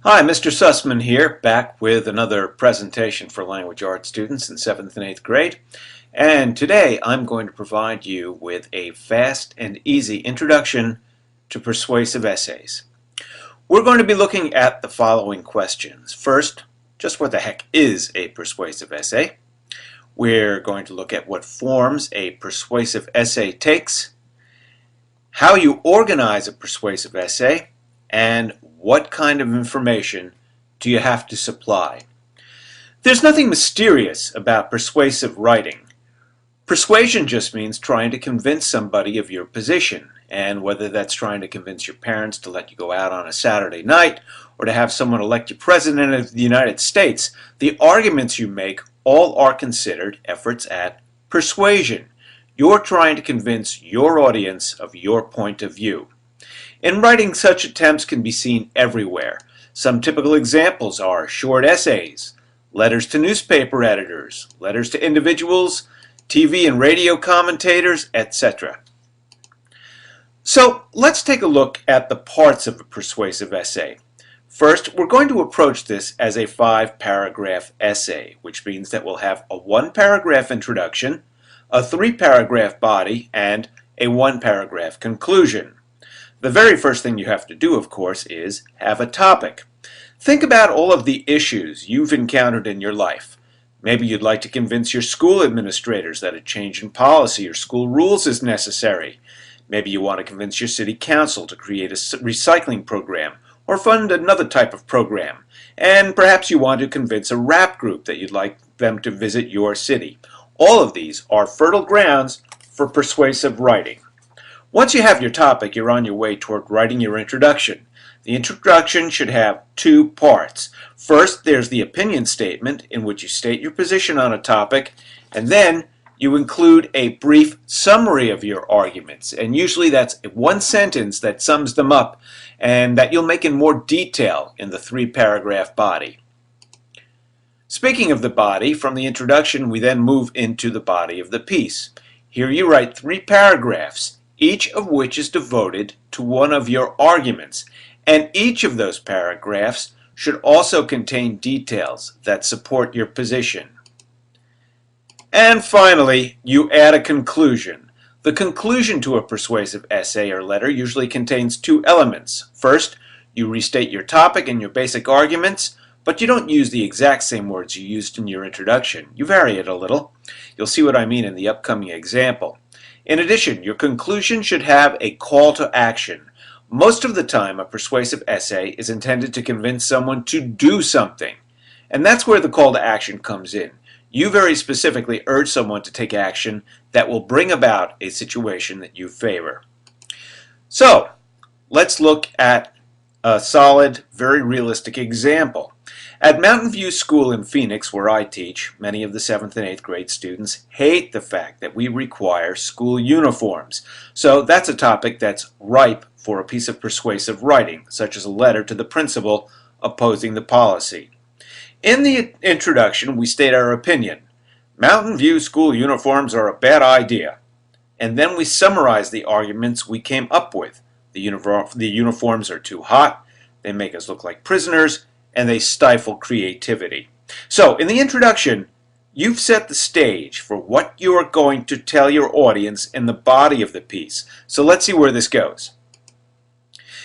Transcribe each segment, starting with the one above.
Hi, Mr. Sussman here, back with another presentation for language arts students in 7th and 8th grade. And today I'm going to provide you with a fast and easy introduction to persuasive essays. We're going to be looking at the following questions. First, just what the heck is a persuasive essay? We're going to look at what forms a persuasive essay takes, how you organize a persuasive essay, and what kind of information do you have to supply. There's nothing mysterious about persuasive writing. Persuasion just means trying to convince somebody of your position, and whether that's trying to convince your parents to let you go out on a Saturday night or to have someone elect you president of the United States, the arguments you make all are considered efforts at persuasion. You're trying to convince your audience of your point of view. In writing, such attempts can be seen everywhere. Some typical examples are short essays, letters to newspaper editors, letters to individuals, TV and radio commentators, etc. So let's take a look at the parts of a persuasive essay. First, we're going to approach this as a 5-paragraph essay, which means that we'll have a 1-paragraph introduction, a 3-paragraph body, and a 1-paragraph conclusion. The very first thing you have to do, of course, is have a topic. Think about all of the issues you've encountered in your life. Maybe you'd like to convince your school administrators that a change in policy or school rules is necessary. Maybe you want to convince your city council to create a recycling program or fund another type of program. And perhaps you want to convince a rap group that you'd like them to visit your city. All of these are fertile grounds for persuasive writing. Once you have your topic, you're on your way toward writing your introduction. The introduction should have 2 parts. First, there's the opinion statement, in which you state your position on a topic, and then you include a brief summary of your arguments. And usually that's 1 sentence that sums them up, and that you'll make in more detail in the 3-paragraph body. Speaking of the body, from the introduction we then move into the body of the piece. Here you write 3 paragraphs, each of which is devoted to one of your arguments, and each of those paragraphs should also contain details that support your position. And finally, you add a conclusion. The conclusion to a persuasive essay or letter usually contains 2 elements. First, you restate your topic and your basic arguments, but you don't use the exact same words you used in your introduction. You vary it a little. You'll see what I mean in the upcoming example. In addition, your conclusion should have a call to action. Most of the time, a persuasive essay is intended to convince someone to do something. And that's where the call to action comes in. You very specifically urge someone to take action that will bring about a situation that you favor. So, let's look at a solid, very realistic example. At Mountain View School in Phoenix, where I teach, many of the 7th and 8th grade students hate the fact that we require school uniforms. So that's a topic that's ripe for a piece of persuasive writing, such as a letter to the principal opposing the policy. In the introduction, we state our opinion. Mountain View school uniforms are a bad idea. And then we summarize the arguments we came up with. The uniforms are too hot, they make us look like prisoners, and they stifle creativity. So, in the introduction, you've set the stage for what you are going to tell your audience in the body of the piece. So let's see where this goes.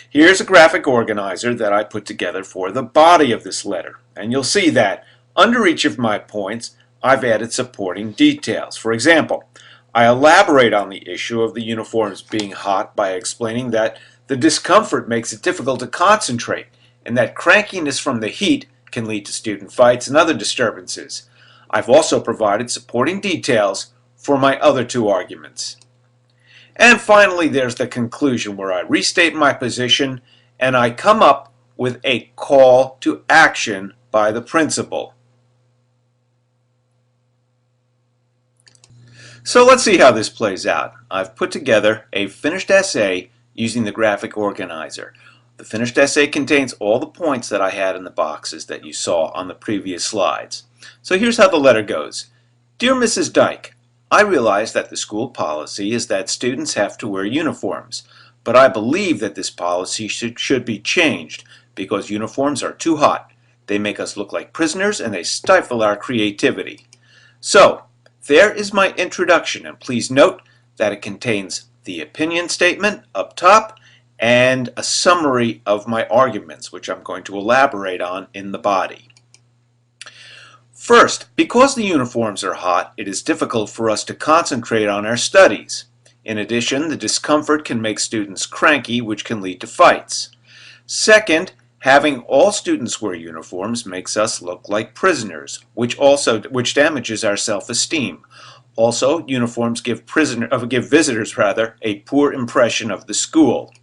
Here's a graphic organizer that I put together for the body of this letter. And you'll see that under each of my points, I've added supporting details. For example, I elaborate on the issue of the uniforms being hot by explaining that the discomfort makes it difficult to concentrate, and that crankiness from the heat can lead to student fights and other disturbances. I've also provided supporting details for my other 2 arguments. And finally, there's the conclusion, where I restate my position and I come up with a call to action by the principal. So let's see how this plays out. I've put together a finished essay using the graphic organizer. The finished essay contains all the points that I had in the boxes that you saw on the previous slides. So here's how the letter goes. Dear Mrs. Dyke, I realize that the school policy is that students have to wear uniforms, but I believe that this policy should be changed because uniforms are too hot. They make us look like prisoners and they stifle our creativity. So, there is my introduction, and please note that it contains the opinion statement up top and a summary of my arguments, which I'm going to elaborate on in the body. First, because the uniforms are hot, it is difficult for us to concentrate on our studies. In addition, the discomfort can make students cranky, which can lead to fights. Second, having all students wear uniforms makes us look like prisoners, which damages our self-esteem. Also, uniforms give visitors a poor impression of the school.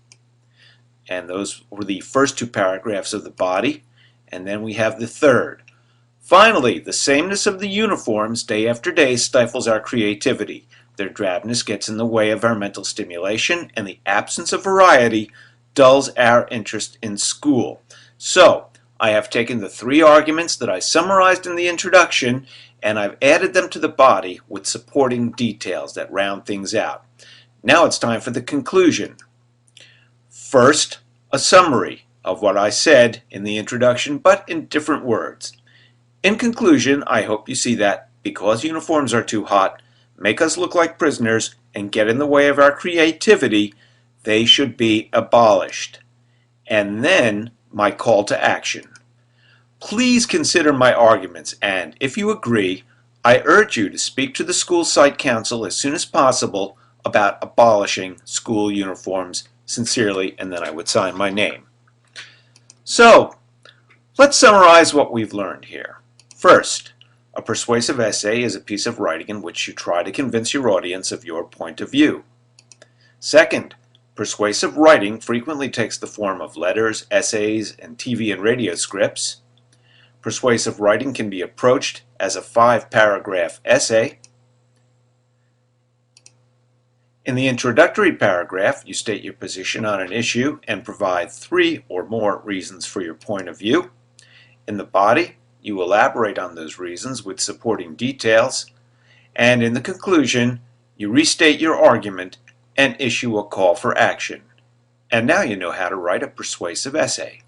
And those were the first two paragraphs of the body, and then we have the third. Finally, the sameness of the uniforms day after day stifles our creativity. Their drabness gets in the way of our mental stimulation, and the absence of variety dulls our interest in school. So, I have taken the three arguments that I summarized in the introduction, and I've added them to the body with supporting details that round things out. Now it's time for the conclusion. First, a summary of what I said in the introduction, but in different words. In conclusion, I hope you see that because uniforms are too hot, make us look like prisoners, and get in the way of our creativity, they should be abolished. And then, my call to action. Please consider my arguments, and if you agree, I urge you to speak to the school site council as soon as possible about abolishing school uniforms. Sincerely, and then I would sign my name. So, let's summarize what we've learned here. First, a persuasive essay is a piece of writing in which you try to convince your audience of your point of view. Second, persuasive writing frequently takes the form of letters, essays, and TV and radio scripts. Persuasive writing can be approached as a 5-paragraph essay. In the introductory paragraph, you state your position on an issue and provide 3 or more reasons for your point of view. In the body, you elaborate on those reasons with supporting details. And in the conclusion, you restate your argument and issue a call for action. And now you know how to write a persuasive essay.